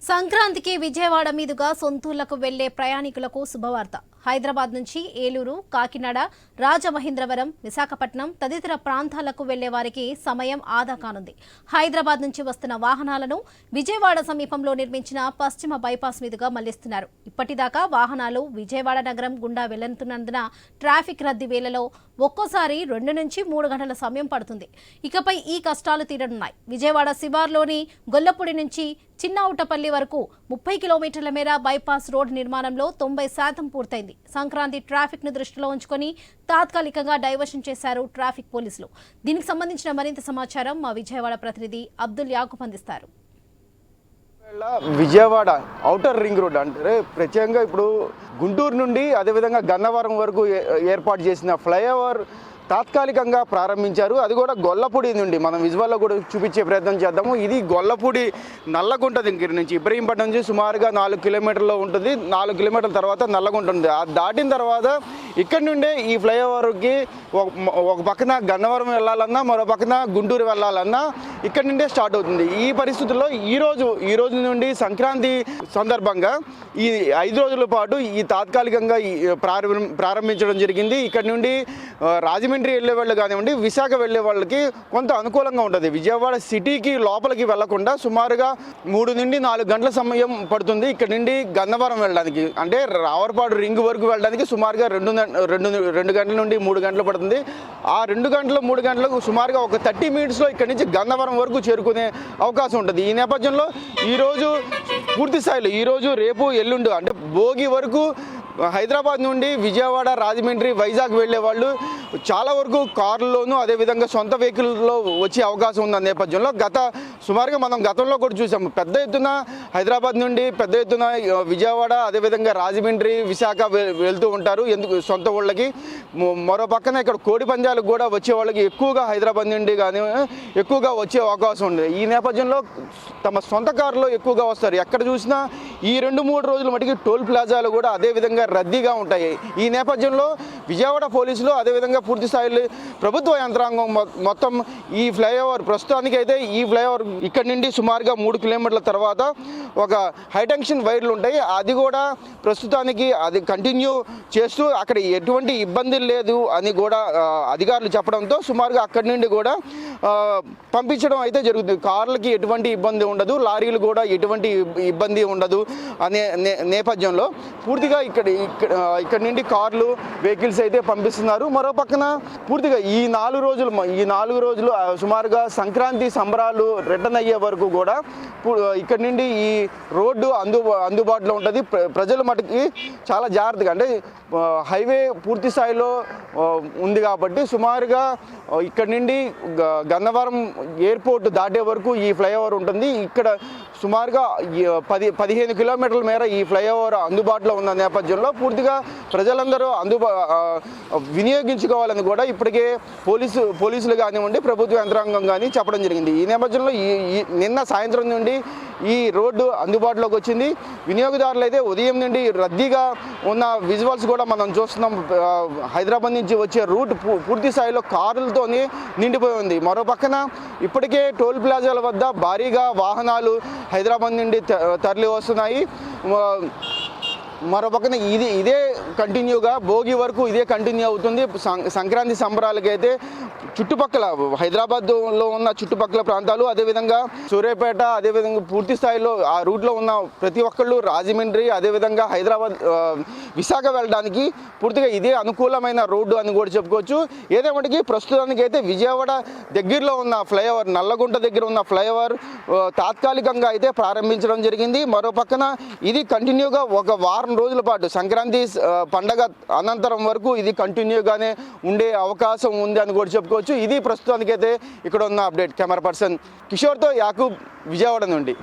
సంక్రాంతికి విజయవాడ మీదుగా సొంతూళ్లకు వెళ్లే ప్రయాణికులకు శుభవార్త. హైదరాబాద్ నుంచి ఏలూరు, కాకినాడ, రాజమహేంద్రవరం, విశాఖపట్నం తదితర ప్రాంతాలకు వెళ్లే వారికి సమయం ఆదా కానుంది. హైదరాబాద్ నుంచి వస్తున్న వాహనాలను విజయవాడ సమీపంలో నిర్మించిన పశ్చిమ బైపాస్ మీదుగా మళ్లిస్తున్నారు. ఇప్పటిదాకా వాహనాలు విజయవాడ నగరం గుండా వెళ్తున్నందున ట్రాఫిక్ రద్దీ వేళలో ఒక్కోసారి 2 నుంచి 3 గంటల సమయం పడుతుంది. ఇకపై ఈ కష్టాలు తీరనున్నాయి. విజయవాడ శివార్లోని గొల్లపూడి నుంచి చిన్నౌటపల్లి వరకు 30 కిలోమీటర్ల మేర బైపాస్ రోడ్ నిర్మాణంలో 90% పూర్తయింది. సంక్రాంతి ట్రాఫిక్ ను దృష్టిలో ఉంచుకొని తాత్కాలికంగా డైవర్షన్ చేశారు ట్రాఫిక్ పోలీసులు. దీనికి సంబంధించిన మరింత సమాచారం మా విజయవాడ ప్రతినిధి అబ్దుల్ యాకూబ్ అందిస్తారు. విజయవాడ ఔటర్ రింగ్ రోడ్ అంటే ప్రత్యేకంగా ఇప్పుడు గుంటూరు నుండి అదేవిధంగా గన్నవరం వరకు ఏర్పాటు చేసిన ఫ్లైఓవర్ తాత్కాలికంగా ప్రారంభించారు. అది కూడా గొల్లపూడి నుండి మనం విజువల్లో కూడా చూపించే ప్రయత్నం చేద్దాము. ఇది గొల్లపూడి నల్లగుంట దగ్గర నుంచి ఇబ్రహీంపట్నం నుంచి సుమారుగా 4 కిలోమీటర్లో ఉంటుంది. 4 కిలోమీటర్ల తర్వాత నల్లగుంట ఉంటుంది. అది దాటిన తర్వాత ఇక్కడి నుండే ఈ ఫ్లైఓవర్కి ఒక పక్కన గన్నవరం వెళ్ళాలన్నా మరో పక్కన గుంటూరు వెళ్ళాలన్నా ఇక్కడి నుండే స్టార్ట్ అవుతుంది. ఈ పరిస్థితుల్లో ఈ రోజు నుండి సంక్రాంతి సందర్భంగా ఈ 5 రోజుల పాటు ఈ తాత్కాలికంగా ప్రారంభించడం జరిగింది. ఇక్కడి నుండి రాజమండ్రి వెళ్ళే వాళ్ళు కానివ్వండి, విశాఖ వెళ్ళే వాళ్ళకి కొంత అనుకూలంగా ఉంటుంది. విజయవాడ సిటీకి లోపలికి వెళ్లకుండా సుమారుగా 3 నుండి 4 గంటల సమయం పడుతుంది. ఇక్కడ నుండి గన్నవరం వెళ్ళడానికి, అంటే రావర్పాడు రింగ్ వరకు వెళ్ళడానికి సుమారుగా 2 గంటల నుండి 3 గంటలు పడుతుంది. ఆ 2 గంటలు 3 గంటలకు సుమారుగా ఒక 30 మినిట్స్లో ఇక్కడ నుంచి గన్నవరం వరకు చేరుకునే అవకాశం ఉంటుంది. ఈ నేపథ్యంలో ఈరోజు పూర్తి స్థాయిలో ఈరోజు రేపు ఎల్లుండి అంటే భోగి వరకు హైదరాబాద్ నుండి విజయవాడ, రాజమండ్రి, వైజాగ్ వెళ్ళే వాళ్ళు చాలా వరకు కార్లోనూ అదేవిధంగా సొంత వెహికల్లో వచ్చే అవకాశం ఉన్న నేపథ్యంలో సుమారుగా మనం గతంలో కూడా చూసాము. పెద్ద ఎత్తున హైదరాబాద్ నుండి పెద్ద ఎత్తున విజయవాడ అదేవిధంగా రాజమండ్రి, విశాఖ వెళ్తూ ఉంటారు ఎందుకు సొంత ఊళ్ళకి. మరో పక్కన ఇక్కడ కోడి పందాలకు కూడా వచ్చే వాళ్ళకి ఎక్కువగా హైదరాబాద్ నుండి కానీ ఎక్కువగా వచ్చే అవకాశం ఉంది. ఈ నేపథ్యంలో తమ సొంత కారులో ఎక్కువగా వస్తారు. ఎక్కడ చూసినా ఈ 2-3 రోజుల మటుకి టోల్ ప్లాజాలు కూడా అదేవిధంగా రద్దీగా ఉంటాయి. ఈ నేపథ్యంలో విజయవాడ పోలీసులు అదేవిధంగా పూర్తి స్థాయిలో ప్రభుత్వ యంత్రాంగం మొత్తం ఈ ఫ్లైఓవర్ ప్రస్తుతానికి అయితే ఈ ఫ్లైఓవర్ ఇక్కడి నుండి సుమారుగా 3 కిలోమీటర్ల తర్వాత ఒక హైటెన్షన్ వైర్లు ఉంటాయి. అది కూడా ప్రస్తుతానికి అది కంటిన్యూ చేస్తూ అక్కడ ఎటువంటి ఇబ్బంది లేదు అని కూడా అధికారులు చెప్పడంతో సుమారుగా అక్కడి నుండి కూడా పంపించడం అయితే జరుగుతుంది. కార్లకి ఎటువంటి ఇబ్బంది ఉండదు, లారీలు కూడా ఎటువంటి ఇబ్బంది ఉండదు అనే నేపథ్యంలో పూర్తిగా ఇక్కడ నుండి కార్లు వెహికల్స్ అయితే పంపిస్తున్నారు. మరో పక్కన పూర్తిగా ఈ 4 రోజులు సుమారుగా సంక్రాంతి సంబరాలు రిటర్న్ అయ్యే వరకు కూడా ఇక్కడ నుండి ఈ రోడ్డు అందుబాటులో ఉంటుంది. ప్రజల మటుకి చాలా జాగ్రత్తగా, అంటే హైవే పూర్తి స్థాయిలో ఉంది కాబట్టి సుమారుగా ఇక్కడ నుండి గన్నవరం ఎయిర్పోర్ట్ దాటే వరకు ఈ ఫ్లైఓవర్ ఉంటుంది. ఇక్కడ సుమారుగా 15 కిలోమీటర్ల మేర ఈ ఫ్లైఓవర్ అందుబాటులో ఉన్న నేపథ్యంలో పూర్తిగా ప్రజలందరూ వినియోగించుకోవాలని కూడా ఇప్పటికే పోలీసులు కానివ్వండి, ప్రభుత్వ యంత్రాంగం కానీ చెప్పడం జరిగింది. ఈ నేపథ్యంలో నిన్న సాయంత్రం నుండి ఈ రోడ్డు అందుబాటులోకి వచ్చింది. వినియోగదారులు అయితే ఉదయం నుండి రద్దీగా ఉన్న విజువల్స్ కూడా మనం చూస్తున్నాం. హైదరాబాద్ నుంచి వచ్చే రూట్ పూర్తి స్థాయిలో కారులతోనే నిండిపోయి ఉంది. మరో పక్కన ఇప్పటికే టోల్ ప్లాజాల వద్ద భారీగా వాహనాలు హైదరాబాద్ నుండి తరలి వస్తున్నాయి. మరో పక్కన ఇదే కంటిన్యూగా భోగి వరకు ఇదే కంటిన్యూ అవుతుంది. సంక్రాంతి సంబరాలకైతే చుట్టుపక్కల హైదరాబాద్లో ఉన్న చుట్టుపక్కల ప్రాంతాలు అదేవిధంగా సూర్యాపేట అదేవిధంగా పూర్తి స్థాయిలో ఆ రూట్లో ఉన్న ప్రతి ఒక్కళ్ళు రాజమండ్రి అదేవిధంగా హైదరాబాద్, విశాఖ వెళ్ళడానికి పూర్తిగా ఇదే అనుకూలమైన రోడ్డు అని కూడా చెప్పుకోవచ్చు. ఏదేమటికి ప్రస్తుతానికి అయితే విజయవాడ దగ్గరలో ఉన్న ఫ్లైఓవర్ నల్లగుంట దగ్గర ఉన్న ఫ్లైఓవర్ తాత్కాలికంగా అయితే ప్రారంభించడం జరిగింది. మరో పక్కన ఇది కంటిన్యూగా ఒక వారం రోజుల పాటు సంక్రాంతి పండగ అనంతరం వరకు ఇది కంటిన్యూగానే ఉండే అవకాశం ఉంది అని కూడా చెప్పుకోవచ్చు. ఇది ప్రస్తుతానికైతే ఇక్కడ ఉన్న అప్డేట్. కెమెరా పర్సన్ కిషోర్తో యాకూబ్, విజయవాడ నుండి.